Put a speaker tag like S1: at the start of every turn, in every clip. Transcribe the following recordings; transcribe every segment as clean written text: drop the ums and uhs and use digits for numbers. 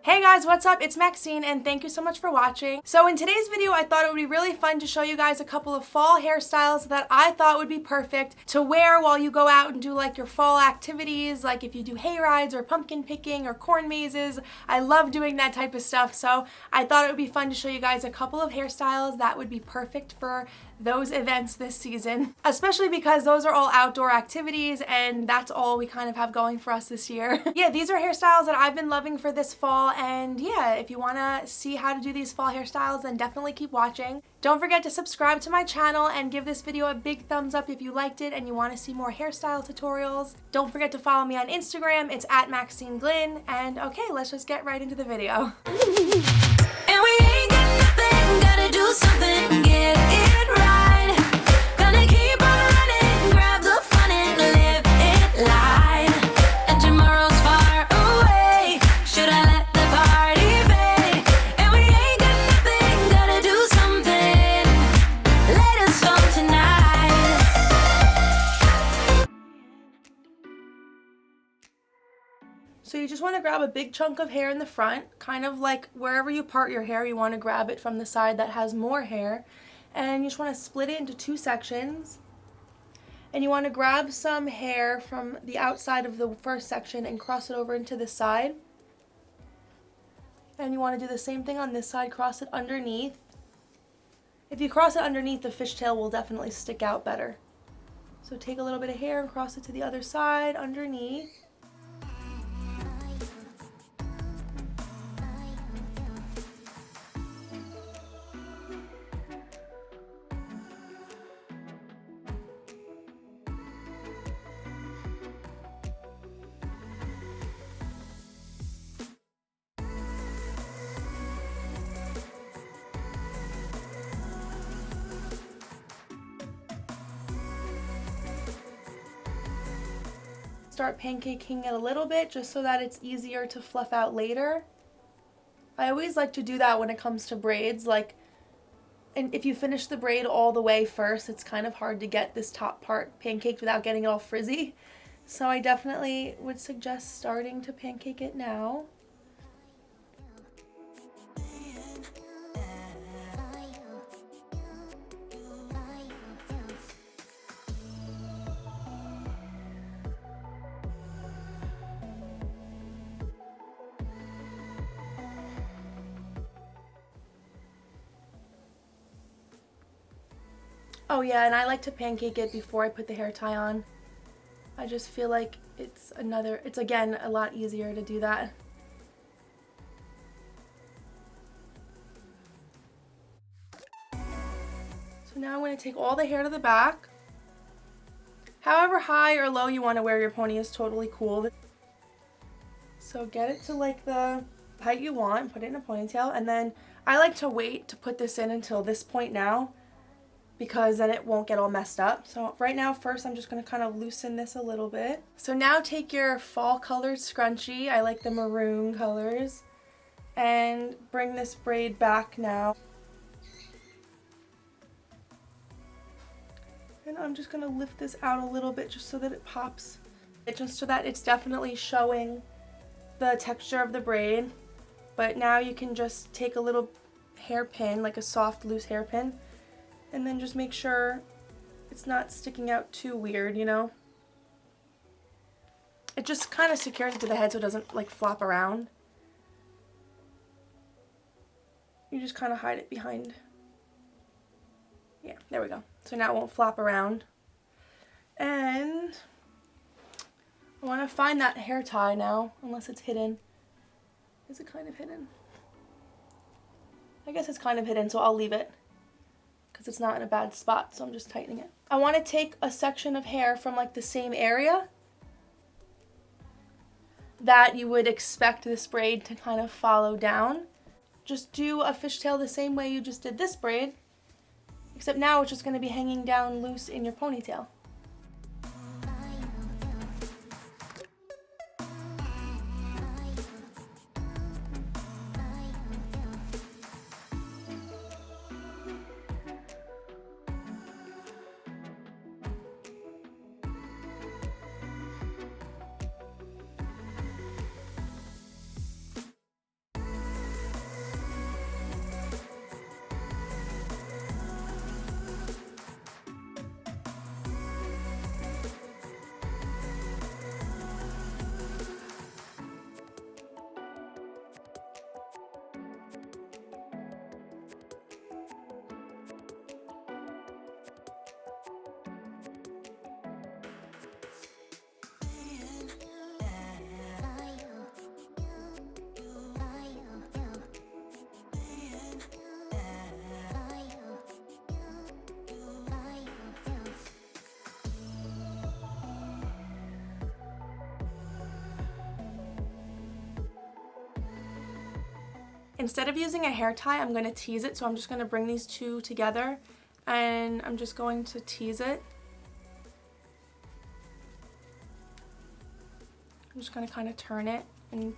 S1: Hey guys, what's up? It's Maxine and thank you so much for watching. So in today's video, I thought it would be really fun to show you guys a couple of fall hairstyles that I thought would be perfect to wear while you go out and do like your fall activities, like if you do hay rides or pumpkin picking or corn mazes. I love doing that type of stuff, so I thought it would be fun to show you guys a couple of hairstyles that would be perfect for those events this season, especially because those are all outdoor activities and that's all we kind of have going for us this year. Yeah, these are hairstyles that I've been loving for this fall, and yeah, if you want to see how to do these fall hairstyles, then definitely keep watching. Don't forget to subscribe to my channel and give this video a big thumbs up if you liked it and you want to see more hairstyle tutorials. Don't forget to follow me on Instagram, it's at Maxine Glynn, and okay, let's just get right into the video.
S2: And we ain't got nothing, gotta do something, get it right. Gonna keep on running, grab the fun and live it live. And tomorrow's far away, should I let the party fade? And we ain't got nothing, gotta do something, let us go tonight.
S1: So you just want to grab a big chunk of hair in the front, kind of like wherever you part your hair, you want to grab it from the side that has more hair, and you just want to split it into two sections. And you want to grab some hair from the outside of the first section and cross it over into the side. And you want to do the same thing on this side, cross it underneath. If you cross it underneath, the fishtail will definitely stick out better. So take a little bit of hair and cross it to the other side underneath. Start pancaking it a little bit just so that it's easier to fluff out later. I always like to do that when it comes to braids, like, and if you finish the braid all the way first, it's kind of hard to get this top part pancaked without getting it all frizzy. So I definitely would suggest starting to pancake it now. Oh yeah, and I like to pancake it before I put the hair tie on. I just feel like it's again a lot easier to do that. So now I'm going to take all the hair to the back. However high or low you want to wear your pony is totally cool. So get it to like the height you want, put it in a ponytail, and then I like to wait to put this in until this point now, because then it won't get all messed up. So right now, first I'm just going to kind of loosen this a little bit. So now take your fall colored scrunchie, I like the maroon colors, and bring this braid back now. And I'm just going to lift this out a little bit just so that it pops. Just so that it's definitely showing the texture of the braid. But now you can just take a little hairpin, like a soft loose hairpin, and then just make sure it's not sticking out too weird, you know? It just kind of secures it to the head so it doesn't like flop around. You just kind of hide it behind. Yeah, there we go. So now it won't flop around. And I want to find that hair tie now, unless it's hidden. Is it kind of hidden? I guess it's kind of hidden, so I'll leave it, because it's not in a bad spot, so I'm just tightening it. I want to take a section of hair from like the same area that you would expect this braid to kind of follow down. Just do a fishtail the same way you just did this braid, except now it's just going to be hanging down loose in your ponytail. Instead of using a hair tie, I'm going to tease it. So I'm just going to bring these two together and I'm just going to tease it. I'm just going to kind of turn it and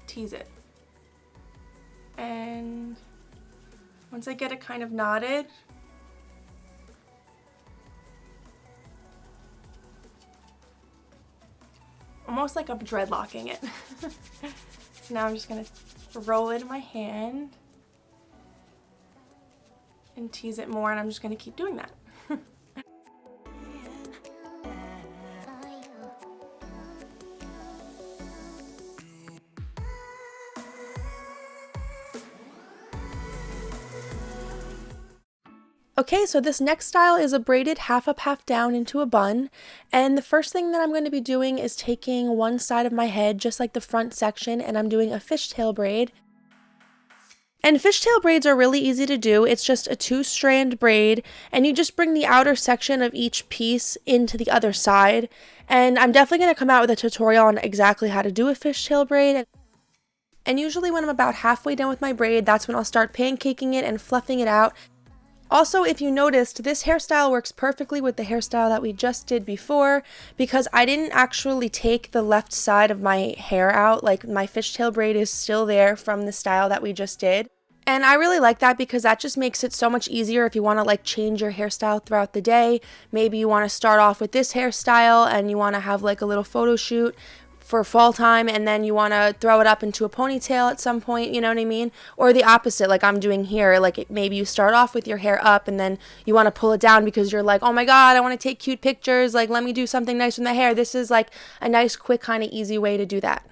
S1: tease it. And once I get it kind of knotted, almost like I'm dreadlocking it. So now I'm just going to roll it in my hand and tease it more, and I'm just going to keep doing that. Okay, so this next style is a braided half up, half down into a bun. And the first thing that I'm going to be doing is taking one side of my head, just like the front section, and I'm doing a fishtail braid. And fishtail braids are really easy to do. It's just a 2-strand braid, and you just bring the outer section of each piece into the other side. And I'm definitely going to come out with a tutorial on exactly how to do a fishtail braid. And usually when I'm about halfway done with my braid, that's when I'll start pancaking it and fluffing it out. Also, if you noticed, this hairstyle works perfectly with the hairstyle that we just did before because I didn't actually take the left side of my hair out. Like, my fishtail braid is still there from the style that we just did. And I really like that because that just makes it so much easier if you want to like change your hairstyle throughout the day. Maybe you want to start off with this hairstyle and you want to have like a little photo shoot for fall time, and then you want to throw it up into a ponytail at some point, you know what I mean? Or the opposite, like I'm doing here, like maybe you start off with your hair up and then you want to pull it down because you're like, oh my god, I want to take cute pictures, like let me do something nice with my hair. This is like a nice, quick, kind of easy way to do that.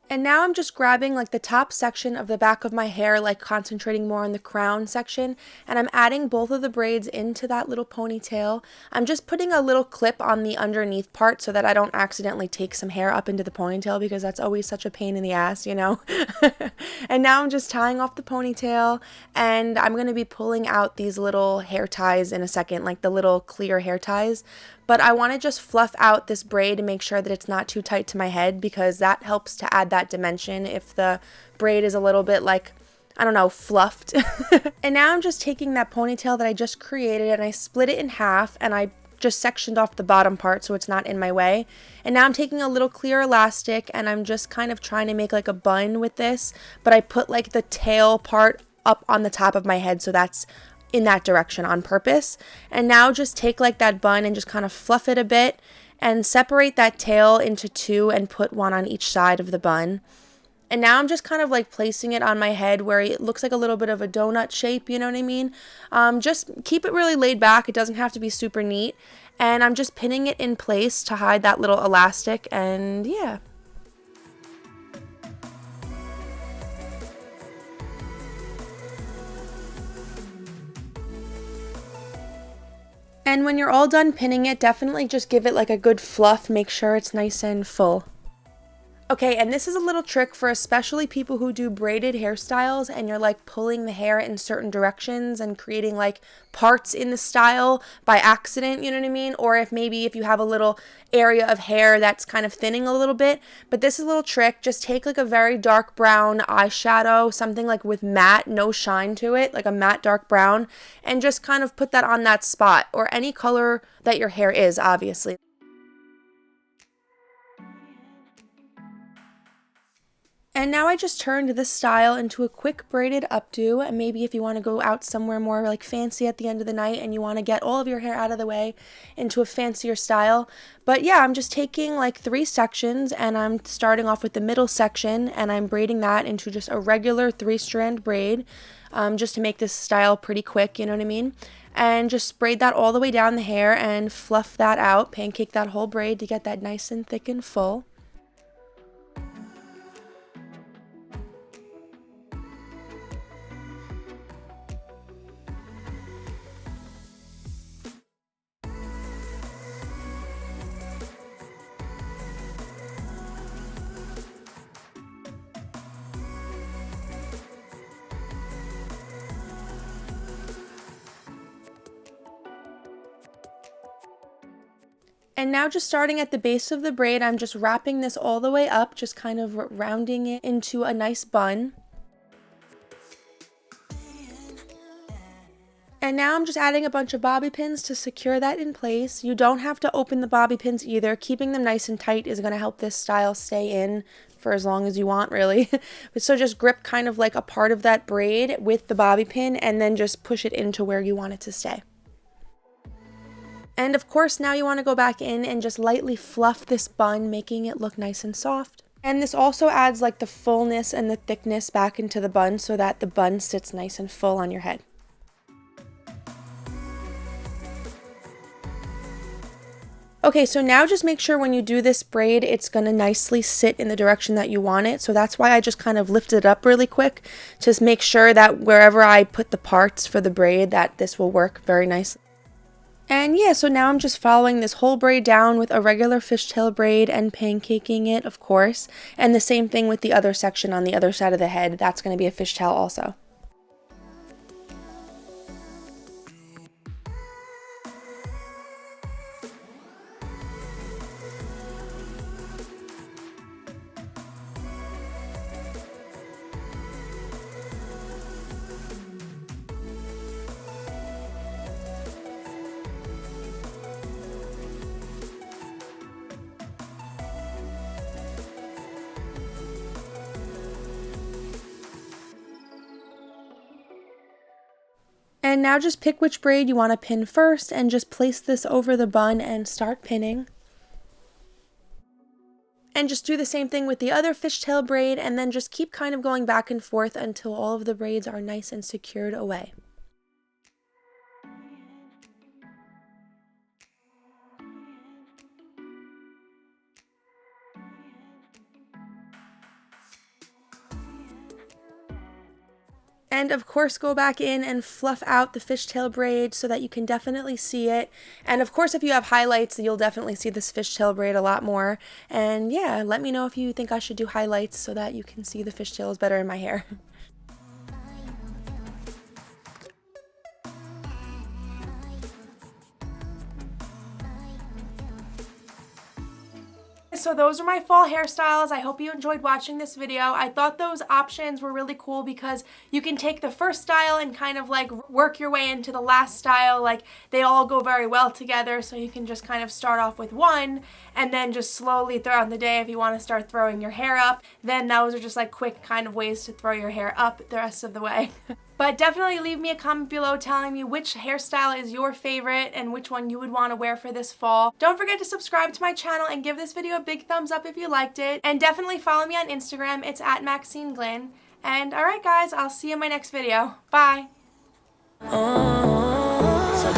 S1: And now I'm just grabbing like the top section of the back of my hair, like concentrating more on the crown section, and I'm adding both of the braids into that little ponytail. I'm just putting a little clip on the underneath part so that I don't accidentally take some hair up into the ponytail because that's always such a pain in the ass, you know? And now I'm just tying off the ponytail, and I'm going to be pulling out these little hair ties in a second, like the little clear hair ties. But I want to just fluff out this braid to make sure that it's not too tight to my head because that helps to add that dimension if the braid is a little bit like, I don't know, fluffed. And now I'm just taking that ponytail that I just created and I split it in half and I just sectioned off the bottom part so it's not in my way. And now I'm taking a little clear elastic and I'm just kind of trying to make like a bun with this, but I put like the tail part up on the top of my head so that's in that direction on purpose. And now just take like that bun and just kind of fluff it a bit and separate that tail into two and put one on each side of the bun. And now I'm just kind of like placing it on my head where it looks like a little bit of a donut shape, you know what I mean? Just keep it really laid back. It doesn't have to be super neat. And I'm just pinning it in place to hide that little elastic, and yeah. And when you're all done pinning it, definitely just give it like a good fluff. Make sure it's nice and full. Okay, and this is a little trick for especially people who do braided hairstyles and you're like pulling the hair in certain directions and creating like parts in the style by accident, you know what I mean? Or if you have a little area of hair that's kind of thinning a little bit. But this is a little trick. Just take like a very dark brown eyeshadow, something like with matte, no shine to it, like a matte dark brown, and just kind of put that on that spot, or any color that your hair is, obviously. And now I just turned this style into a quick braided updo, and maybe if you want to go out somewhere more like fancy at the end of the night and you want to get all of your hair out of the way into a fancier style. But yeah, I'm just taking like 3 sections and I'm starting off with the middle section and I'm braiding that into just a regular 3-strand braid, just to make this style pretty quick, you know what I mean? And just braid that all the way down the hair and fluff that out, pancake that whole braid to get that nice and thick and full. And now just starting at the base of the braid, I'm just wrapping this all the way up, just kind of rounding it into a nice bun. And now I'm just adding a bunch of bobby pins to secure that in place. You don't have to open the bobby pins either. Keeping them nice and tight is going to help this style stay in for as long as you want, really. So just grip kind of like a part of that braid with the bobby pin and then just push it into where you want it to stay. And of course, now you want to go back in and just lightly fluff this bun, making it look nice and soft. And this also adds like the fullness and the thickness back into the bun so that the bun sits nice and full on your head. Okay, so now just make sure when you do this braid, it's going to nicely sit in the direction that you want it. So that's why I just kind of lifted it up really quick. Just make sure that wherever I put the parts for the braid, that this will work very nicely. And yeah, so now I'm just following this whole braid down with a regular fishtail braid and pancaking it, of course. And the same thing with the other section on the other side of the head. That's going to be a fishtail also. And now just pick which braid you want to pin first and just place this over the bun and start pinning. And just do the same thing with the other fishtail braid and then just keep kind of going back and forth until all of the braids are nice and secured away. And of course, go back in and fluff out the fishtail braid so that you can definitely see it. And of course, if you have highlights, you'll definitely see this fishtail braid a lot more. And yeah, let me know if you think I should do highlights so that you can see the fishtails better in my hair. So those are my fall hairstyles. I hope you enjoyed watching this video. I thought those options were really cool because you can take the first style and kind of like work your way into the last style. Like they all go very well together, so you can just kind of start off with one and then just slowly throughout the day if you want to start throwing your hair up. Then those are just like quick kind of ways to throw your hair up the rest of the way. But definitely leave me a comment below telling me which hairstyle is your favorite and which one you would want to wear for this fall. Don't forget to subscribe to my channel and give this video a big thumbs up if you liked it. And definitely follow me on Instagram. It's at Maxine Glynn. And alright guys, I'll see you in my next video. Bye!
S2: Oh, so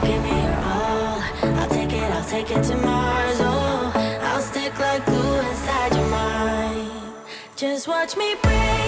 S2: give me your all. I'll take it to Mars. Oh, I'll stick like glue inside your mind. Just watch me breathe.